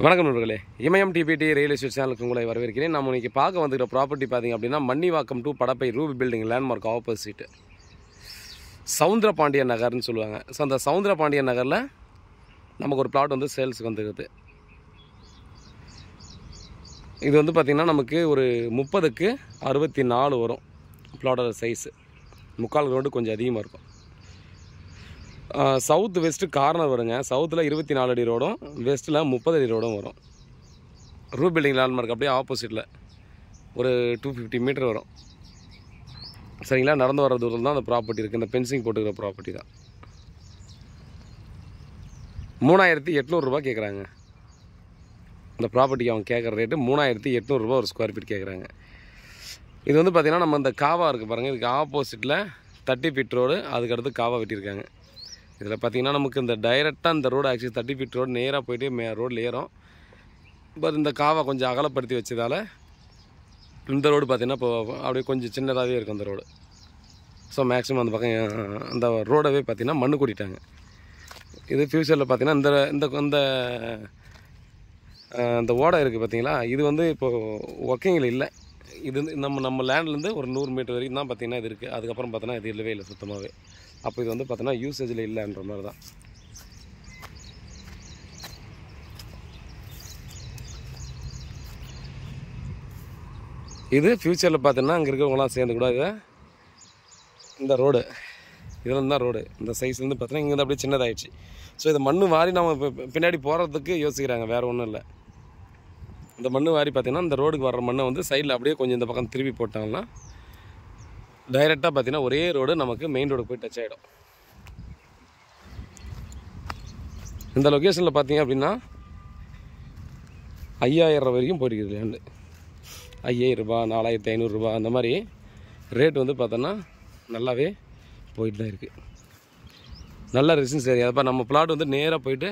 வணக்கம் நண்பர்களே, இமயம் DBT real estate சேனலுக்கு உங்களை வரவேற்கிறேன். நம்ம இன்றைக்கி பார்க்க வந்துக்கிற ப்ராப்பர்ட்டி பார்த்திங்க அப்படின்னா Mannivakkam to Padappai Ruby building landmark opposite Soundarapandian நகர்னு சொல்லுவாங்க. ஸோ அந்த சவுந்தரபாண்டியன் நகரில் நமக்கு ஒரு பிளாட் வந்து சேல்ஸுக்கு வந்துருக்குது. இது வந்து பார்த்திங்கன்னா நமக்கு ஒரு 30க்கு 64 வரும். பிளாட்டோட சைஸு முக்கால் ரோடு கொஞ்சம் அதிகமாக இருக்கும். சவுத் வெஸ்ட்டு கார்னர் வருங்க. சவுத்தில் 24 அடி ரோடும், வெஸ்ட்டில் 30 அடி ரோடும் வரும். ரூ பில்டிங் லேண்ட்மார்க் அப்படியே ஆப்போசிட்டில் ஒரு 250 மீட்டர் வரும். சரிங்களா, நடந்து வர தூரம் தான் அந்த ப்ராப்பர்ட்டி இருக்குது. இந்த பென்சிங் போட்டுக்கிற ப்ராப்பர்ட்டி தான். 3800 ரூபா கேட்குறாங்க. இந்த ப்ராப்பர்ட்டிக்கு அவங்க கேட்குற ரேட்டு 3800 ரூபா ஒரு ஸ்கொயர் ஃபீட் கேட்குறாங்க. இது வந்து பார்த்திங்கன்னா நம்ம இந்த காவா இருக்குது பாருங்கள், இதுக்கு ஆப்போசிட்டில் 30 ஃபீட் ரோடு, அதுக்கடுத்து காவா வெட்டியிருக்காங்க. இதில் பார்த்திங்கன்னா நமக்கு இந்த டைரெக்டாக இந்த ரோடு ஆக்சுவலி 30 ஃபீட் ரோடு நேராக போய்ட்டு ரோடில் ஏறும். பட் இந்த காவா கொஞ்சம் அகலப்படுத்தி வச்சதால் இந்த ரோடு பார்த்திங்கன்னா இப்போ அப்படியே கொஞ்சம் சின்னதாகவே இருக்கும் அந்த ரோடு. ஸோ மேக்ஸிமம் அந்த பக்கம் அந்த ரோடவே பார்த்திங்கன்னா மண்ணு கூட்டிட்டாங்க. இது ஃப்யூச்சரில் பார்த்திங்கன்னா இந்த இந்த இந்த ஓடை இருக்குது பார்த்திங்களா, இது வந்து இப்போது ஒர்க்கிங்கில் இல்லை. இது வந்து நம்ம லேண்ட்லேருந்து ஒரு 100 மீட்டர் வரைக்கும் தான் பார்த்திங்கன்னா இது இருக்குது. அதுக்கப்புறம் பார்த்தோன்னா இது இல்லவே இல்லை சுத்தமாகவே. அப்போ இது வந்து பார்த்தோன்னா யூசேஜில் இல்லைன்ற மாதிரி தான். இது ஃப்யூச்சரில் பார்த்தோன்னா அங்கே இருக்கிறவங்களாம் சேர்ந்து கூட இந்த ரோடு இதில் தான் ரோடு இந்த சைஸ்லேருந்து பார்த்தோன்னா இங்கே அப்படியே சின்னதாகிடுச்சு. ஸோ இதை மண் வாரி நம்ம இப்போ பின்னாடி போகிறதுக்கு யோசிக்கிறாங்க, வேறு ஒன்றும் இல்லை. இந்த மண் வாரி பார்த்திங்கன்னா இந்த ரோடுக்கு வர்ற மண்ணை வந்து சைடில் அப்படியே கொஞ்சம் இந்த பக்கம் திருப்பி போட்டாங்கன்னா டைரெக்டாக பார்த்திங்கன்னா ஒரே ரோடு நமக்கு மெயின் ரோடு போய் டச் ஆகிடும். இந்த லொக்கேஷனில் பார்த்திங்க அப்படின்னா 5000 வரைக்கும் போயிருக்குது லேண்டு. 5000 ரூபா, 4500 ரூபா அந்த மாதிரி ரேட் வந்து பார்த்தோன்னா நல்லாவே போயிட்டு தான் இருக்குது. நல்ல ரெசிடென்ஸ் ஏரியா. அப்போ நம்ம பிளாட் வந்து நேராக போயிட்டு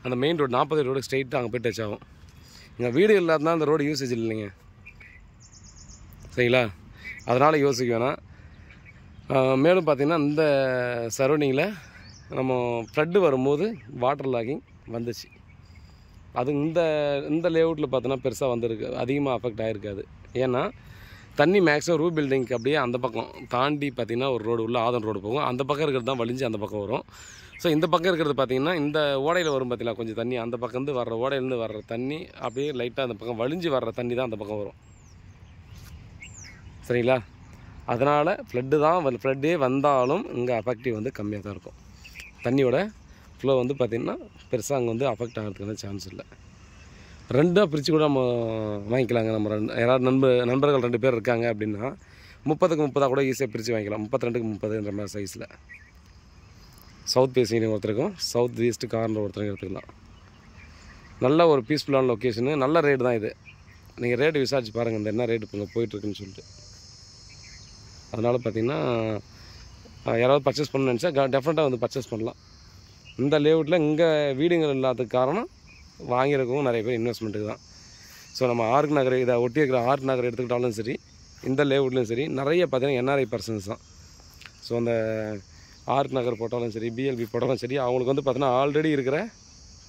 அந்த மெயின் ரோடு 40 ரோடு ஸ்ட்ரெயிட்டாக அங்கே போய் டச் ஆகும். இங்கே வீடு இல்லாதான் அந்த ரோடு யூசேஜ் இல்லைங்க, சரிங்களா, அதனால் யோசிக்க வேணாம். மேலும் பார்த்திங்கன்னா இந்த சரௌண்டிங்கில் நம்ம ஃப்ளட்டு வரும்போது வாட்டர் லாகிங் வந்துச்சு. அது இந்த லேஅவுட்டில் பார்த்தோன்னா பெருசாக வந்திருக்கு, அதிகமாக அஃபெக்ட் ஆகிருக்காது. ஏன்னா தண்ணி மேக்ஸிமம் ரூ பில்டிங்க்கு அப்படியே அந்த பக்கம் தாண்டி பார்த்திங்கன்னா ஒரு ரோடு உள்ள ஆதன் ரோடு போகும். அந்த பக்கம் இருக்கிறது தான் வலிஞ்சு அந்த பக்கம் வரும். ஸோ இந்த பக்கம் இருக்கிறது பார்த்திங்கன்னா இந்த ஓடையில் வரும் பார்த்திங்களா கொஞ்சம் தண்ணி, அந்த பக்கம்ந்து வர்ற ஓடையிலேருந்து வர்ற தண்ணி அப்படியே லைட்டாக அந்த பக்கம் வலிஞ்சு வர்ற தண்ணி தான் அந்த பக்கம் வரும், சரிங்களா. அதனால் ஃப்ளட்டே வந்தாலும் இங்கே அஃபெக்டிவ் வந்து கம்மியாக தான் இருக்கும். தண்ணியோட ஃப்ளோ வந்து பார்த்திங்கன்னா பெருசாக அங்கே வந்து அஃபெக்ட் ஆகிறதுக்கான சான்ஸ் இல்லை. ரெண்டாக பிரித்து கூட நம்ம வாங்கிக்கலாங்க. நம்ம யாராவது நண்பர்கள் 2 பேர் இருக்காங்க அப்படின்னா 30க்கு 30 கூட ஈஸியாக பிரித்து வாங்கிக்கலாம். 32க்கு 30ன்ற மாதிரி சைஸில். சவுத் பேசிங் ஒருத்தருக்கும் சவுத் ஈஸ்ட் கார்னர் ஒருத்தருக்கும் எடுத்துக்கலாம். நல்ல ஒரு பீஸ்ஃபுல்லான லொக்கேஷனு, நல்ல ரேட்டு தான் இது. நீங்கள் ரேட்டு விசாரிச்சு பாருங்கள் இந்த என்ன ரேட்டு இப்போ இங்கே போயிட்டுருக்குன்னு சொல்லிட்டு. அதனால் பார்த்திங்கன்னா யாராவது பர்ச்சேஸ் பண்ணணும்னு நினச்சா டெஃபினட்டாக வந்து பர்ச்சேஸ் பண்ணலாம். இந்த லேஅவுட்டில் இங்கே வீடுங்கள் இல்லாததுக்கு காரணம் வாங்கியிருக்கவும் நிறைய பேர் இன்வெஸ்ட்மெண்ட்டுக்கு தான். ஸோ நம்ம ஆர்க் நகர் இதை ஒட்டி இருக்கிற ஆர்க் நகர் எடுத்துக்கிட்டாலும் சரி, இந்த லேஅவுட்லையும் சரி, நிறைய பார்த்திங்கன்னா என்ஆர்ஐ பர்சன்ஸ் தான். ஸோ அந்த ஆர்க் நகர் போட்டாலும் சரி, பிஎல்பி போட்டாலும் சரி, அவங்களுக்கு வந்து பார்த்திங்கன்னா ஆல்ரெடி இருக்கிற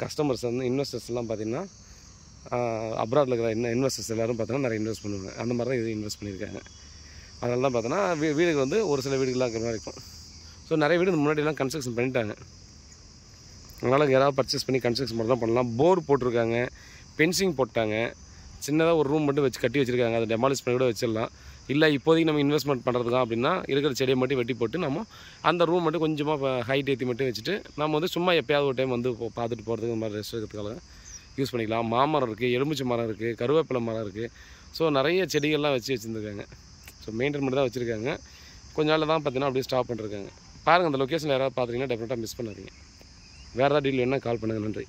கஸ்டமர்ஸ் வந்து இன்வெஸ்டர்ஸ்லாம் பார்த்திங்கன்னா அப்ராடில் இருக்கிற இன்வெஸ்டர்ஸ் எல்லோரும் பார்த்திங்கன்னா நிறைய இன்வெஸ்ட் பண்ணுவாங்க. அந்த மாதிரி தான் இது இன்வெஸ்ட் பண்ணியிருக்காங்க. அதனால தான் பார்த்தோன்னா வீடுக்கு வந்து ஒரு சில வீடுகள்லாம் இருக்கிற மாதிரி இருக்கும். ஸோ நிறைய வீடு முன்னாடியெல்லாம் கன்ஸ்ட்ரக்ஷன் பண்ணிட்டாங்க. அதனால் யாராவது பர்ச்சேஸ் பண்ணி கன்ஸ்ட்ரக்ஷன் மட்டும் தான் பண்ணலாம். போர் போட்டிருக்காங்க, பென்சிங் போட்டாங்க, சின்னதாக ஒரு ரூம் மட்டும் வச்சு கட்டி வச்சுருக்காங்க. அதை டெமாலிஷ் பண்ணி கூட வச்சிடலாம். இல்லை இப்போதைக்கு நம்ம இன்வெஸ்ட்மெண்ட் பண்ணுறதுக்கா அப்படின்னா இருக்கிற செடியை மட்டும் வெட்டி போட்டு நம்ம அந்த ரூம் மட்டும் கொஞ்சமாக ஹைட் ஏற்றி மட்டும் வச்சுட்டு நம்ம வந்து சும்மா எப்போயாவது ஒரு டைம் வந்து பார்த்துட்டு போகிறதுக்கு இந்த மாதிரி ரெஸ்ட் எடுக்கிறதுக்காக யூஸ் பண்ணிக்கலாம். மாமரம் இருக்குது, எலுமிச்சை மரம் இருக்குது, கருவேப்பிலை மரம் இருக்குது. ஸோ நிறைய செடிகள்லாம் வச்சுருந்துருக்காங்க. ஸோ மெயின்டைன் பண்ணி தான் வச்சுருக்காங்க. கொஞ்ச நாளில் தான் பார்த்தீங்கன்னா அப்படியே ஸ்டாப் பண்ணிருக்காங்க. பாருங்கள், அந்த லொக்கேஷனில் யாராவது பார்த்துட்டிங்கன்னா டெஃபினட்டாக மிஸ் பண்ணாதீங்க. வேறு ஏதாவது டீல் வேணால் கால் பண்ணுங்கள். நன்றி.